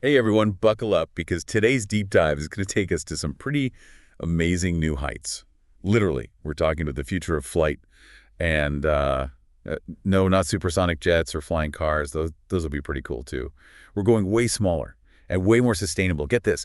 Hey everyone, buckle up because today's deep dive is going to take us to some pretty amazing new heights. Literally, we're talking about the future of flight and no, not supersonic jets or flying cars. Those will be pretty cool too. We're going way smaller and way more sustainable. Get this,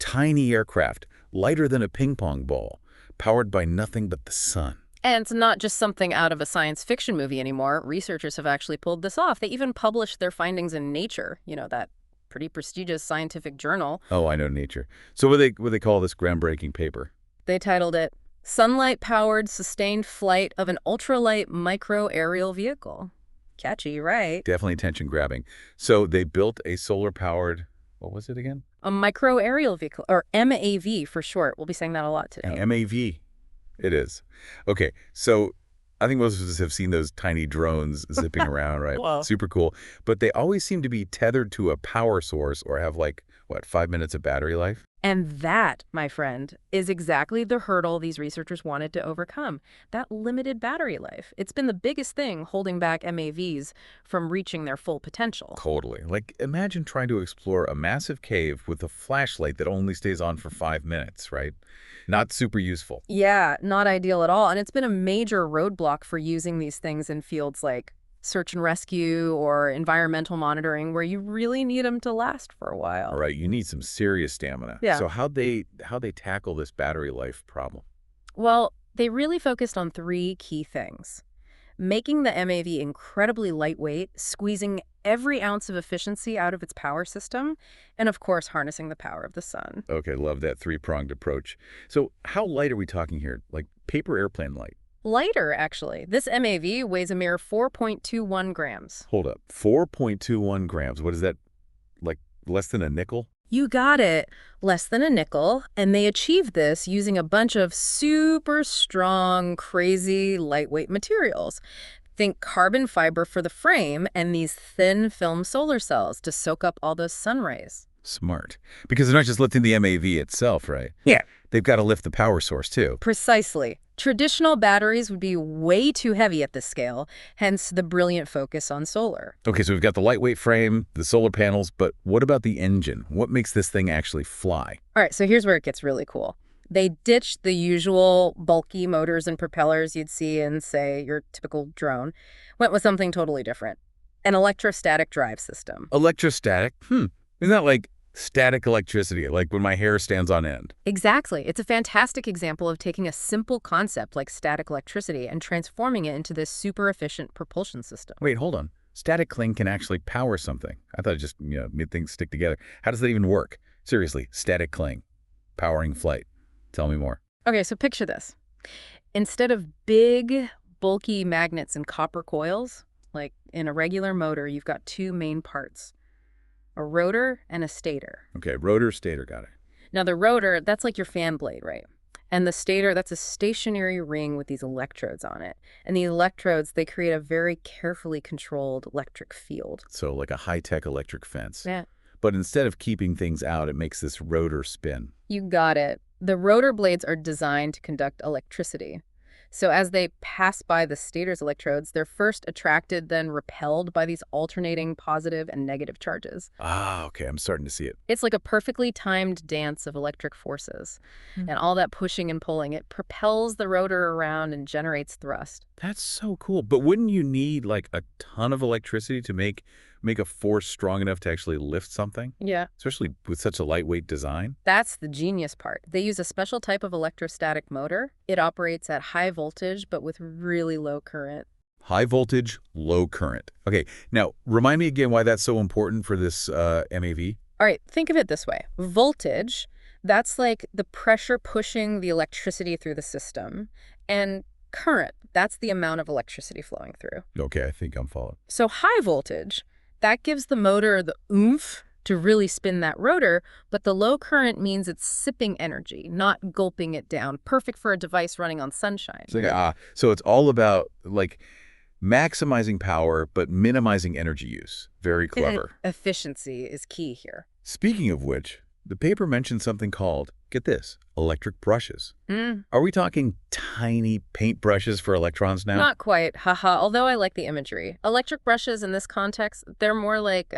tiny aircraft, lighter than a ping pong ball, powered by nothing but the sun. And it's not just something out of a science fiction movie anymore. Researchers have actually pulled this off. They even published their findings in Nature, that pretty prestigious scientific journal. Oh, I know nature. So what they call this groundbreaking paper? They titled it Sunlight-Powered Sustained Flight of an Ultralight Micro-Aerial Vehicle. Catchy, right? Definitely attention grabbing. So they built a solar powered, what was it again? A micro-aerial vehicle, or MAV for short. We'll be saying that a lot today. An MAV. It is. Okay, so I think most of us have seen those tiny drones zipping around, right? Wow. Super cool. But they always seem to be tethered to a power source or have like, what, 5 minutes of battery life? And that, my friend, is exactly the hurdle these researchers wanted to overcome, that limited battery life. It's been the biggest thing holding back MAVs from reaching their full potential. Totally. Like, imagine trying to explore a massive cave with a flashlight that only stays on for 5 minutes, right? Not super useful. Yeah, not ideal at all. And it's been a major roadblock for using these things in fields like search and rescue or environmental monitoring, where you really need them to last for a while. All right, you need some serious stamina. Yeah. So how'd they tackle this battery life problem? Well, they really focused on three key things. Making the MAV incredibly lightweight, squeezing every ounce of efficiency out of its power system, and of course, harnessing the power of the sun. Okay, love that three-pronged approach. So how light are we talking here? Like paper airplane light? Lighter, actually. This MAV weighs a mere 4.21 grams. Hold up, 4.21 grams. What is that, like less than a nickel? You got it. Less than a nickel. And they achieved this using a bunch of super strong, crazy, lightweight materials. Think carbon fiber for the frame and these thin film solar cells to soak up all those sun rays. Smart. Because they're not just lifting the MAV itself, right? Yeah. They've got to lift the power source, too. Precisely. Traditional batteries would be way too heavy at this scale, hence the brilliant focus on solar. Okay, so we've got the lightweight frame, the solar panels, but what about the engine? What makes this thing actually fly? All right, so here's where it gets really cool. They ditched the usual bulky motors and propellers you'd see in, say, your typical drone. Went with something totally different. An electrostatic drive system. Electrostatic? Isn't that like static electricity, like when my hair stands on end? Exactly. It's a fantastic example of taking a simple concept like static electricity and transforming it into this super efficient propulsion system. Wait, hold on. Static cling can actually power something. I thought it just, made things stick together. How does that even work? Seriously, static cling, powering flight. Tell me more. Okay, so picture this. Instead of big, bulky magnets and copper coils, like in a regular motor, you've got two main parts. A rotor and a stator. Okay, rotor, stator, got it. Now the rotor, that's like your fan blade, right? And the stator, that's a stationary ring with these electrodes on it. And these electrodes, they create a very carefully controlled electric field. So like a high-tech electric fence. Yeah. But instead of keeping things out, it makes this rotor spin. You got it. The rotor blades are designed to conduct electricity. So as they pass by the stator's electrodes, they're first attracted, then repelled by these alternating positive and negative charges. Ah, okay, I'm starting to see it. It's like a perfectly timed dance of electric forces. And all that pushing and pulling, it propels the rotor around and generates thrust. That's so cool. But wouldn't you need like a ton of electricity to make a force strong enough to actually lift something? Yeah. Especially with such a lightweight design? That's the genius part. They use a special type of electrostatic motor. It operates at high voltage, but with really low current. High voltage, low current. Okay, now remind me again why that's so important for this MAV. All right, think of it this way. Voltage, that's like the pressure pushing the electricity through the system. And current, that's the amount of electricity flowing through. Okay, I think I'm following. So high voltage, that gives the motor the oomph to really spin that rotor, but the low current means it's sipping energy, not gulping it down. Perfect for a device running on sunshine. So it's all about like maximizing power, but minimizing energy use. Very clever. Efficiency is key here. Speaking of which, the paper mentioned something called, get this, electric brushes. Are we talking tiny paint brushes for electrons now? Not quite, haha, although I like the imagery. Electric brushes in this context, they're more like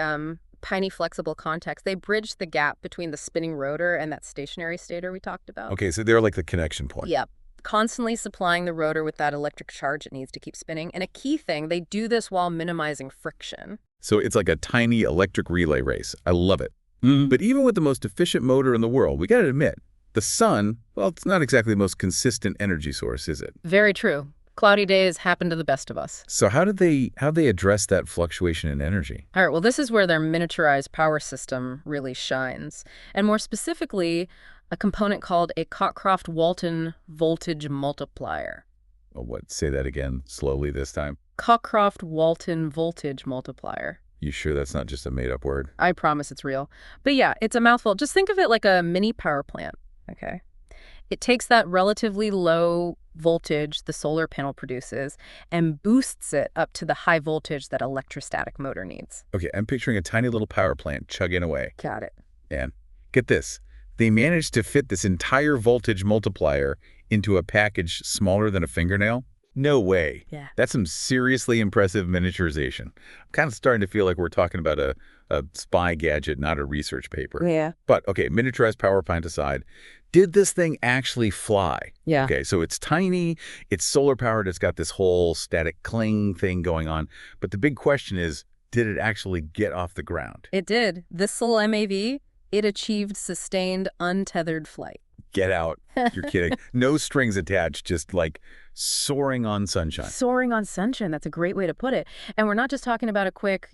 tiny flexible contacts. They bridge the gap between the spinning rotor and that stationary stator we talked about. Okay, so they're like the connection point. Yep. Constantly supplying the rotor with that electric charge it needs to keep spinning. And a key thing, they do this while minimizing friction. So it's like a tiny electric relay race. I love it. But even with the most efficient motor in the world, we got to admit, the sun, well, it's not exactly the most consistent energy source, is it? Very true. Cloudy days happen to the best of us. So how'd they address that fluctuation in energy? All right, well, this is where their miniaturized power system really shines. And more specifically, a component called a Cockcroft-Walton voltage multiplier. Oh, what? Say that again, slowly this time. Cockcroft-Walton voltage multiplier. You sure that's not just a made-up word? I promise it's real. But yeah, it's a mouthful. Just think of it like a mini power plant, okay? It takes that relatively low voltage the solar panel produces and boosts it up to the high voltage that electrostatic motor needs. Okay, I'm picturing a tiny little power plant chugging away. Got it. And get this. They managed to fit this entire voltage multiplier into a package smaller than a fingernail? No way. Yeah. That's some seriously impressive miniaturization. I'm kind of starting to feel like we're talking about a spy gadget, not a research paper. Yeah. But, okay, miniaturized power plant aside, did this thing actually fly? Yeah. Okay, so it's tiny, it's solar-powered, it's got this whole static cling thing going on. But the big question is, did it actually get off the ground? It did. This little MAV, it achieved sustained untethered flight. Get out. You're kidding. No strings attached, just like soaring on sunshine. Soaring on sunshine. That's a great way to put it. And we're not just talking about a quick,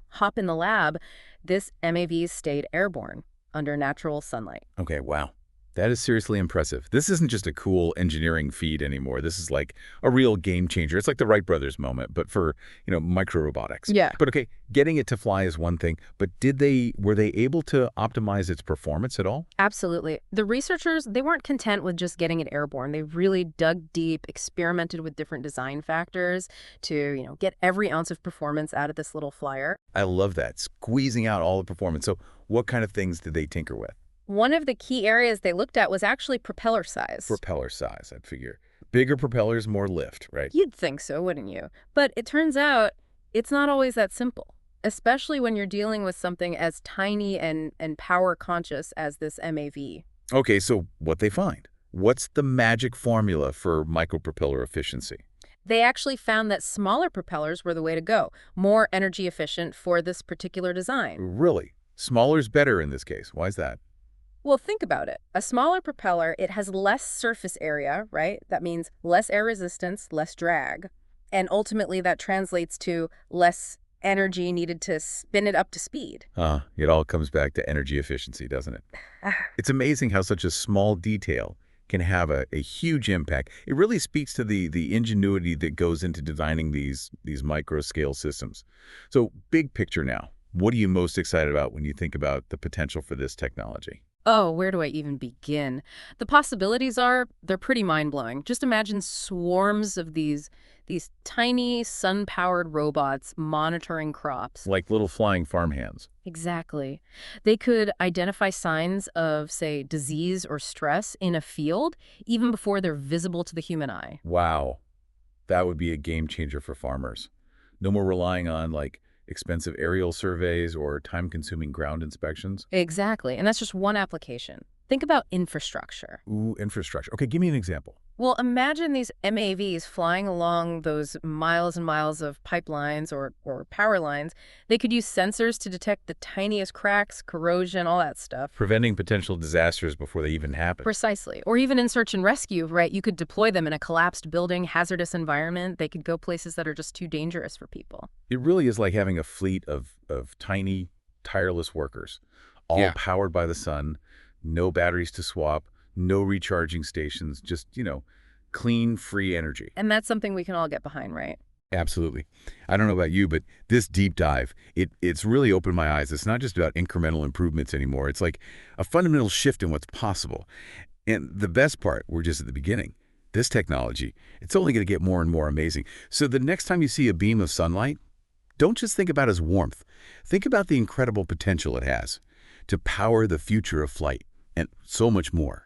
hop in the lab. This MAV stayed airborne under natural sunlight. Okay, wow. That is seriously impressive. This isn't just a cool engineering feat anymore. This is like a real game changer. It's like the Wright brothers moment, but for, micro-robotics. Yeah. But okay, getting it to fly is one thing, but were they able to optimize its performance at all? Absolutely. The researchers, they weren't content with just getting it airborne. They really dug deep, experimented with different design factors to, get every ounce of performance out of this little flyer. I love that, squeezing out all the performance. So what kind of things did they tinker with? One of the key areas they looked at was actually propeller size. Propeller size, I'd figure. Bigger propellers, more lift, right? You'd think so, wouldn't you? But it turns out it's not always that simple, especially when you're dealing with something as tiny and power conscious as this MAV. Okay, so what they find? What's the magic formula for micropropeller efficiency? They actually found that smaller propellers were the way to go, more energy efficient for this particular design. Really? Smaller's better in this case. Why is that? Well, think about it. A smaller propeller, it has less surface area, right? That means less air resistance, less drag. And ultimately, that translates to less energy needed to spin it up to speed. It all comes back to energy efficiency, doesn't it? It's amazing how such a small detail can have a huge impact. It really speaks to the ingenuity that goes into designing these micro-scale systems. So, big picture now. What are you most excited about when you think about the potential for this technology? Oh, where do I even begin? The possibilities they're pretty mind-blowing. Just imagine swarms of these tiny sun-powered robots monitoring crops. Like little flying farmhands. Exactly. They could identify signs of, say, disease or stress in a field even before they're visible to the human eye. Wow. That would be a game changer for farmers. No more relying on, expensive aerial surveys or time-consuming ground inspections. Exactly. And that's just one application. Think about infrastructure. Ooh, infrastructure. Okay, give me an example. Well, imagine these MAVs flying along those miles and miles of pipelines or power lines. They could use sensors to detect the tiniest cracks, corrosion, all that stuff. Preventing potential disasters before they even happen. Precisely. Or even in search and rescue, right? You could deploy them in a collapsed building, hazardous environment. They could go places that are just too dangerous for people. It really is like having a fleet of tiny, tireless workers, all powered by the sun, no batteries to swap, no recharging stations, just, clean, free energy. And that's something we can all get behind, right? Absolutely. I don't know about you, but this deep dive, it's really opened my eyes. It's not just about incremental improvements anymore. It's like a fundamental shift in what's possible. And the best part, we're just at the beginning. This technology, it's only going to get more and more amazing. So the next time you see a beam of sunlight, don't just think about it as warmth. Think about the incredible potential it has to power the future of flight and so much more.